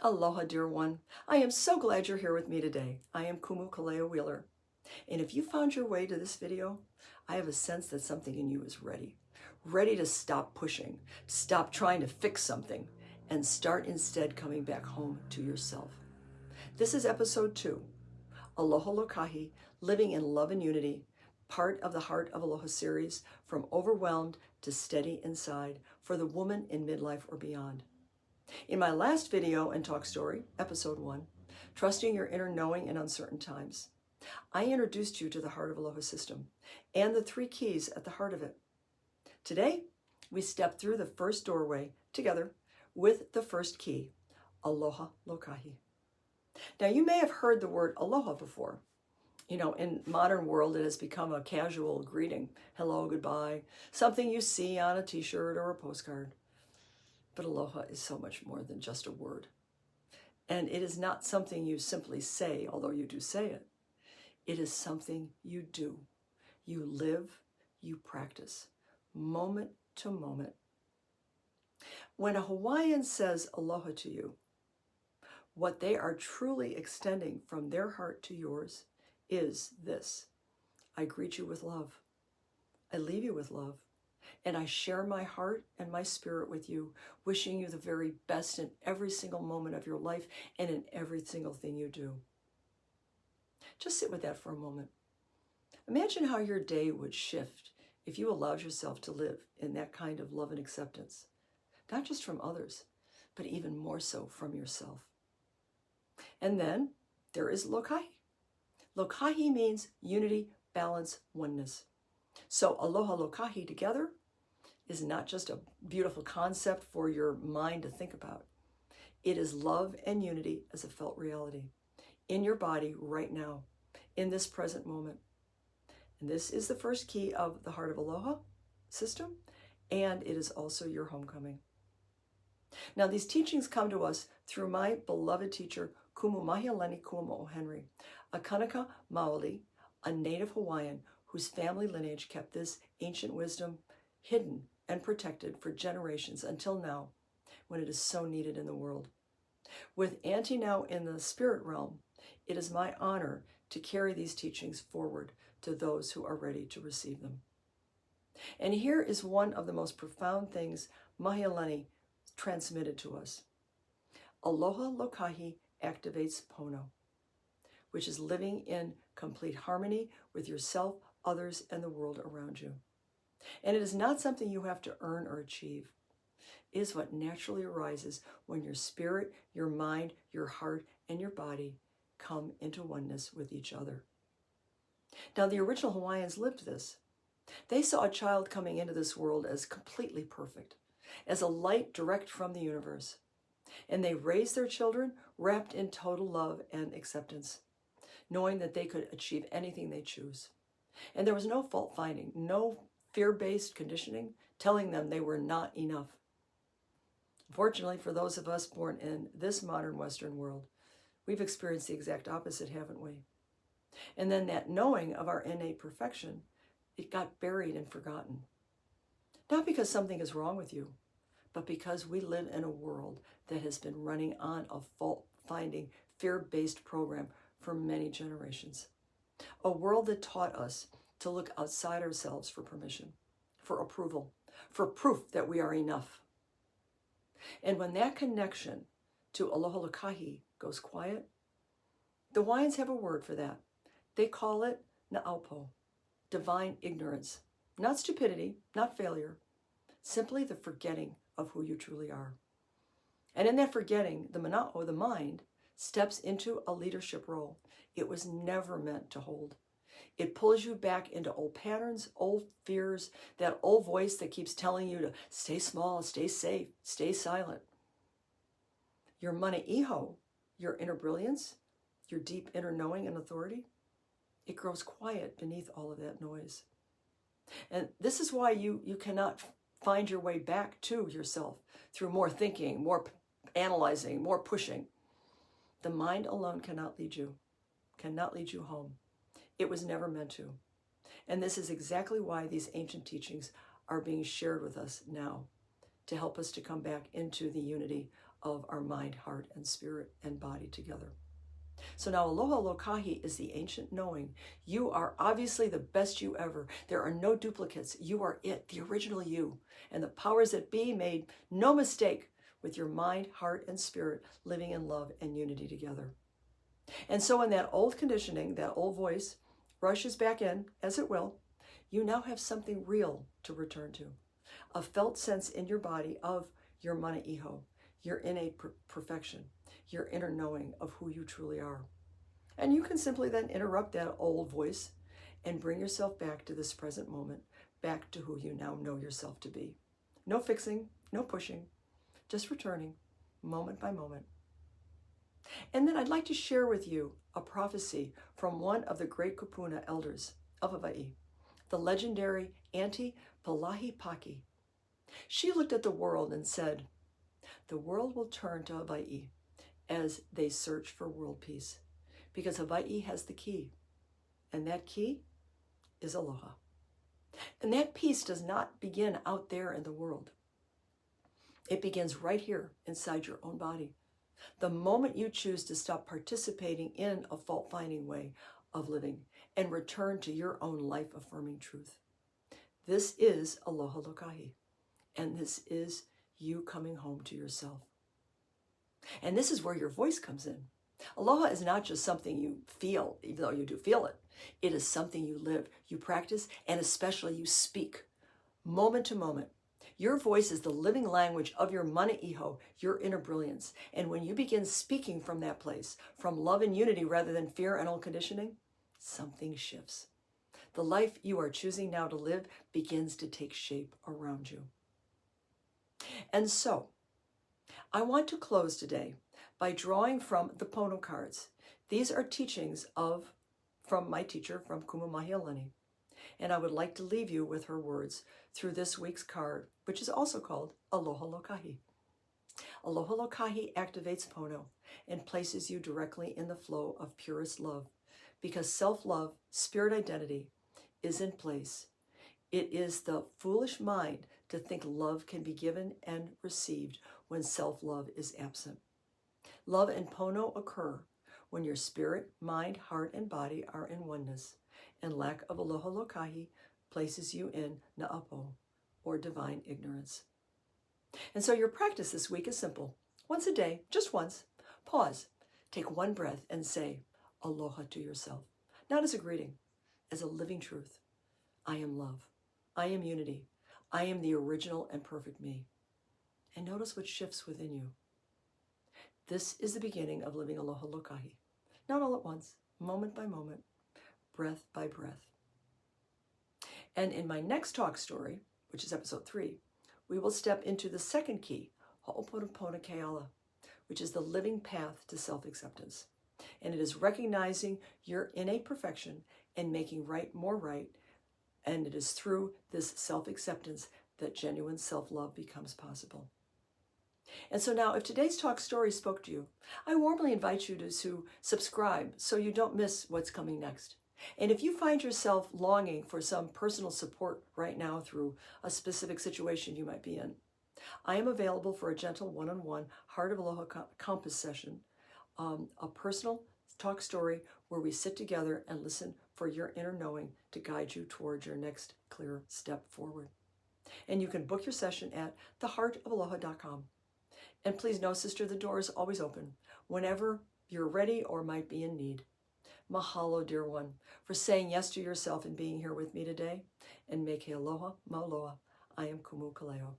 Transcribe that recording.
Aloha, dear one. I am so glad you're here with me today. I am Kumu Kalea Wheeler. And if you found your way to this video, I have a sense that something in you is ready. Ready to stop pushing, to stop trying to fix something, and start instead coming back home to yourself. This is episode 2, Aloha Lōkahi, Living in Love and Unity, part of the Heart of Aloha series, From Overwhelmed to Steady Inside, for the woman in midlife or beyond. In my last video and talk story, episode 1, Trusting Your Inner Knowing in Uncertain Times, I introduced you to the Heart of Aloha system and the 3 keys at the heart of it. Today, we step through the first doorway together with the first key, Aloha Lōkahi. Now, you may have heard the word aloha before. You know, in modern world, it has become a casual greeting. Hello, goodbye, something you see on a t-shirt or a postcard. But aloha is so much more than just a word. And it is not something you simply say, although you do say it. It is something you do. You live, you practice, moment to moment. When a Hawaiian says aloha to you, what they are truly extending from their heart to yours is this: I greet you with love. I leave you with love. And I share my heart and my spirit with you, wishing you the very best in every single moment of your life and in every single thing you do. Just sit with that for a moment. Imagine how your day would shift if you allowed yourself to live in that kind of love and acceptance, not just from others, but even more so from yourself. And then there is Lokahi. Lokahi means unity, balance, oneness. So Aloha Lōkahi together is not just a beautiful concept for your mind to think about. It is love and unity as a felt reality in your body right now, in this present moment. And this is the first key of the Heart of Aloha system, and it is also your homecoming. Now, these teachings come to us through my beloved teacher, Kumu Mahialani Kuamo'o Henry, a Kanaka Maoli, a native Hawaiian whose family lineage kept this ancient wisdom hidden and protected for generations until now, when it is so needed in the world. With Auntie now in the spirit realm, it is my honor to carry these teachings forward to those who are ready to receive them. And here is one of the most profound things Mahialani transmitted to us. Aloha Lōkahi activates Pono, which is living in complete harmony with yourself, others, and the world around you. And it is not something you have to earn or achieve. It is what naturally arises when your spirit, your mind, your heart, and your body come into oneness with each other. Now, the original Hawaiians lived this. They saw a child coming into this world as completely perfect, as a light direct from the universe. And they raised their children wrapped in total love and acceptance, knowing that they could achieve anything they choose. And there was no fault finding, no fear-based conditioning telling them they were not enough. Fortunately, for those of us born in this modern Western world, we've experienced the exact opposite, haven't we? And then that knowing of our innate perfection, it got buried and forgotten. Not because something is wrong with you, but because we live in a world that has been running on a fault-finding, fear-based program for many generations. A world that taught us to look outside ourselves for permission, for approval, for proof that we are enough. And when that connection to Aloha Lōkahi goes quiet, the Hawaiians have a word for that. They call it na'aupo, divine ignorance. Not stupidity, not failure, simply the forgetting of who you truly are. And in that forgetting, the mana'o, the mind, steps into a leadership role it was never meant to hold. It pulls you back into old patterns, old fears, that old voice that keeps telling you to stay small, stay safe, stay silent. Your Mana Iho, your inner brilliance, your deep inner knowing and authority, it grows quiet beneath all of that noise. And this is why you cannot find your way back to yourself through more thinking, more analyzing, more pushing. The mind alone cannot lead you home. It was never meant to. And this is exactly why these ancient teachings are being shared with us now, to help us to come back into the unity of our mind, heart, and spirit and body together. So now Aloha Lōkahi is the ancient knowing. You are obviously the best you ever. There are no duplicates. You are it, the original you. And the powers that be made no mistake with your mind, heart, and spirit living in love and unity together. And so when that old conditioning, that old voice rushes back in, as it will, you now have something real to return to. A felt sense in your body of your Mana Iho, your innate perfection, your inner knowing of who you truly are. And you can simply then interrupt that old voice and bring yourself back to this present moment, back to who you now know yourself to be. No fixing, no pushing, just returning moment by moment. And then I'd like to share with you a prophecy from one of the great kupuna elders of Hawaii, the legendary Auntie Palahi Paki. She looked at the world and said, "The world will turn to Hawaii as they search for world peace, because Hawaii has the key, and that key is aloha. And that peace does not begin out there in the world. It begins right here inside your own body. The moment you choose to stop participating in a fault-finding way of living and return to your own life-affirming truth. This is Aloha Lōkahi, and this is you coming home to yourself. And this is where your voice comes in. Aloha is not just something you feel, even though you do feel it. It is something you live, you practice, and especially you speak, moment to moment. Your voice is the living language of your Mana Iho, your inner brilliance. And when you begin speaking from that place, from love and unity rather than fear and old conditioning, something shifts. The life you are choosing now to live begins to take shape around you. And so, I want to close today by drawing from the Pono cards. These are teachings from my teacher, from Kumu Mahialani. And I would like to leave you with her words through this week's card, which is also called Aloha Lōkahi. Aloha Lōkahi activates Pono and places you directly in the flow of purest love, because self-love, spirit identity, is in place. It is the foolish mind to think love can be given and received when self-love is absent. Love and Pono occur when your spirit, mind, heart, and body are in oneness, and lack of Aloha Lōkahi places you in Na'apo, or divine ignorance. And so your practice this week is simple. Once a day, just once, pause, take one breath, and say aloha to yourself, not as a greeting, as a living truth. I am love. I am unity. I am the original and perfect me. And notice what shifts within you. This is the beginning of living Aloha Lōkahi. Not all at once, moment by moment, breath by breath. And in my next talk story, which is episode 3, we will step into the second key, Ho'oponopono Keala, which is the living path to self-acceptance. And it is recognizing your innate perfection and making right more right. And it is through this self-acceptance that genuine self-love becomes possible. And so now, if today's talk story spoke to you, I warmly invite you to subscribe so you don't miss what's coming next. And if you find yourself longing for some personal support right now through a specific situation you might be in, I am available for a gentle one-on-one Heart of Aloha compass session, a personal talk story where we sit together and listen for your inner knowing to guide you towards your next clear step forward. And you can book your session at theheartofaloha.com. And please know, sister, the door is always open whenever you're ready or might be in need. Mahalo, dear one, for saying yes to yourself and being here with me today. And make he aloha, mauloa. I am Kumu Kaleo.